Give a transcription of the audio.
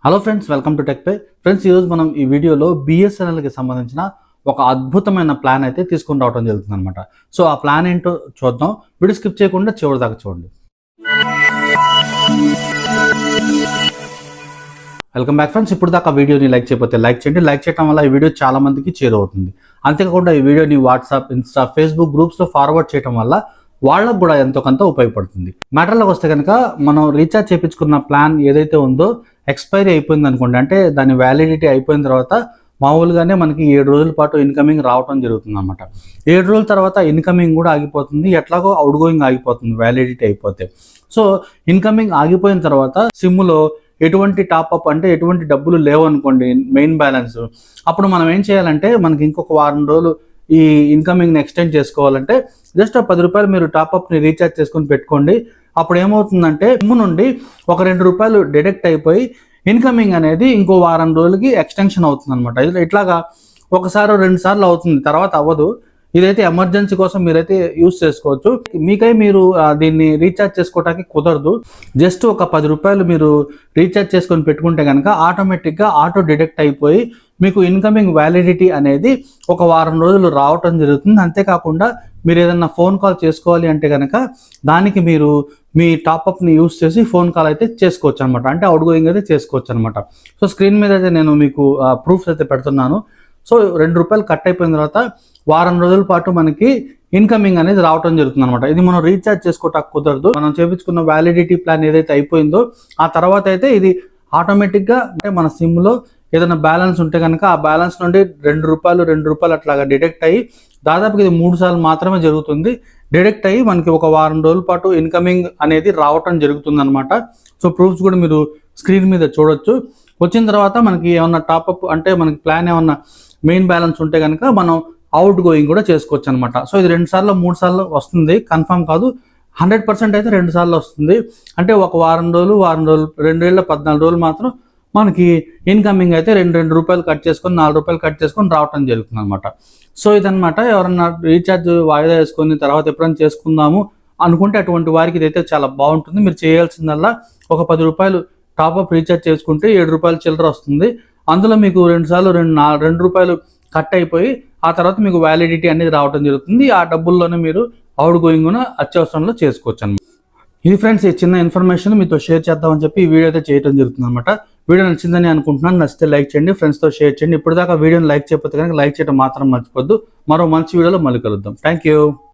Hello friends, welcome to tech pay. Friends, ఈరోజు మనం ఈ వీడియోలో బిఎస్ఎన్ఎల్కి సంబంధించిన ఒక అద్భుతమైన ప్లాన్ అయితే తీసుకుని రావడం జరుగుతుంది అనమాట. సో ఆ ప్లాన్ ఏంటో చూద్దాం. వీడియో స్కిప్ చేయకుండా చివరి దాకా చూడండి. Welcome back friends. ఇప్పుడు దాకా వీడియోని లైక్ చేయకపోతే లైక్ చేయండి. లైక్ చేయడం వల్ల ఈ వీడియో చాలా మందికి చేరువవుతుంది. అంతేకాకుండా ఈ వీడియోని వాట్సాప్, ఇన్స్టా, ఫేస్బుక్ గ్రూప్స్లో ఫార్వర్డ్ చేయడం వల్ల వాళ్ళకు కూడా ఎంతో కొంత ఉపయోగపడుతుంది. మ్యాటర్లోకి వస్తే కనుక మనం రీఛార్జ్ చేయించుకున్న ప్లాన్ ఏదైతే ఉందో ఎక్స్పైరీ అయిపోయింది అనుకోండి, అంటే దాని వ్యాలిడిటీ అయిపోయిన తర్వాత మామూలుగానే మనకి 7 రోజుల పాటు ఇన్కమింగ్ రావడం జరుగుతుంది అనమాట. 7 రోజుల తర్వాత ఇన్కమింగ్ కూడా ఆగిపోతుంది, ఎట్లాగో అవుట్ గోయింగ్ ఆగిపోతుంది వ్యాలిడిటీ అయిపోతే. సో ఇన్కమింగ్ ఆగిపోయిన తర్వాత సిమ్లో ఎటువంటి టాప్అప్ అంటే ఎటువంటి డబ్బులు లేవు అనుకోండి, మెయిన్ బ్యాలెన్స్, అప్పుడు మనం ఏం చేయాలంటే మనకి ఇంకొక వారం రోజులు ఈ ఇన్కమింగ్ని ఎక్స్టెండ్ చేసుకోవాలంటే జస్ట్ 10 రూపాయలు మీరు టాప్అప్ని రీఛార్జ్ చేసుకొని పెట్టుకోండి. అప్పుడు ఏమవుతుందంటే సిమ్ నుండి ఒక 2 రూపాయలు డిడక్ట్ అయిపోయి ఇన్కమింగ్ అనేది ఇంకో వారం రోజులకి ఎక్స్టెన్షన్ అవుతుంది అనమాట. ఇట్లాగా ఒకసారి 2 సార్లు అవుతుంది, తర్వాత అవ్వదు. ఇదైతే ఎమర్జెన్సీ కోసం మీరైతే యూస్ చేసుకోవచ్చు. మీకై మీరు దీన్ని రీఛార్జ్ చేసుకోవడానికి కుదరదు. జస్ట్ ఒక 10 రూపాయలు మీరు రీఛార్జ్ చేసుకొని పెట్టుకుంటే కనుక ఆటోమేటిక్గా ఆటో డిడక్ట్ అయిపోయి మీకు ఇన్కమింగ్ వ్యాలిడిటీ అనేది ఒక వారం రోజులు రావటం జరుగుతుంది. అంతేకాకుండా మీరు ఏదన్నా ఫోన్ కాల్ చేసుకోవాలి అంటే కనుక దానికి మీరు మీ టాప్అప్ని యూస్ చేసి ఫోన్ కాల్ అయితే చేసుకోవచ్చు అనమాట. అంటే అవుట్ గోయింగ్ అయితే చేసుకోవచ్చు అనమాట. సో స్క్రీన్ మీద అయితే నేను మీకు ప్రూఫ్స్ అయితే పెడుతున్నాను. సో 2 రూపాయలు కట్ అయిపోయిన తర్వాత వారం రోజుల పాటు మనకి ఇన్కమింగ్ అనేది రావడం జరుగుతుంది అనమాట. ఇది మనం రీఛార్జ్ చేసుకోవటానికి కుదరదు. మనం చేపించుకున్న వ్యాలిడిటీ ప్లాన్ ఏదైతే అయిపోయిందో ఆ తర్వాత అయితే ఇది ఆటోమేటిక్గా అంటే మన సిమ్లో ఏదైనా బ్యాలెన్స్ ఉంటే కనుక ఆ బ్యాలెన్స్ నుండి 2 రూపాయలు అట్లాగా డిడక్ట్ అయ్యి దాదాపుగా ఇది 3 సార్లు మాత్రమే జరుగుతుంది. డిడక్ట్ అయ్యి మనకి ఒక వారం రోజుల పాటు ఇన్కమింగ్ అనేది రావటం జరుగుతుంది అనమాట. సో ప్రూఫ్స్ కూడా మీరు స్క్రీన్ మీద చూడొచ్చు. వచ్చిన తర్వాత మనకి ఏమన్నా టాప్అప్ అంటే మనకి ప్లాన్ ఏమన్నా మెయిన్ బ్యాలెన్స్ ఉంటే కనుక మనం అవుట్ గోయింగ్ కూడా చేసుకోవచ్చు అనమాట. సో ఇది 2 సార్లు 3 సార్లు వస్తుంది, కన్ఫర్మ్ కాదు. 100% అయితే 2 సార్లు వస్తుంది. అంటే ఒక వారం రోజులు 2014 రోజులు మాత్రం మనకి ఇన్కమింగ్ అయితే 2 రూపాయలు కట్ చేసుకొని 4 రూపాయలు కట్ చేసుకొని రావటం జరుగుతుంది అనమాట. సో ఇదనమాట. ఎవరన్నా రీఛార్జ్ వాయిదా వేసుకొని తర్వాత ఎప్పుడైనా చేసుకుందాము అనుకుంటే అటువంటి వారికి ఇదైతే చాలా బాగుంటుంది. మీరు చేయాల్సిందల్లా ఒక 10 రూపాయలు టాప్అప్ రీఛార్జ్ చేసుకుంటే 7 రూపాయలు చిల్లర వస్తుంది. అందులో మీకు 2 సార్లు 2 రూపాయలు కట్ అయిపోయి ఆ తర్వాత మీకు వ్యాలిడిటీ అనేది రావడం జరుగుతుంది. ఆ డబ్బుల్లోనే మీరు అవుట్ గోయింగ్ అత్యవసరంలో చేసుకోవచ్చు అనమాట. ఇది ఫ్రెండ్స్, ఈ చిన్న ఇన్ఫర్మేషన్ మీతో షేర్ చేద్దామని చెప్పి ఈ వీడియో అయితే చేయడం జరుగుతుంది అనమాట. వీడియో నచ్చిందని అనుకుంటున్నాను. నచ్చితే లైక్ చేయండి, ఫ్రెండ్స్తో షేర్ చేయండి. ఇప్పుడు దాకా వీడియోని లైక్ చేయకపోతే కనుక లైక్ చేయడం మాత్రం మర్చిపోద్దు. మరో మంచి వీడియోలో మళ్ళీ కలుద్దాం. Thank you.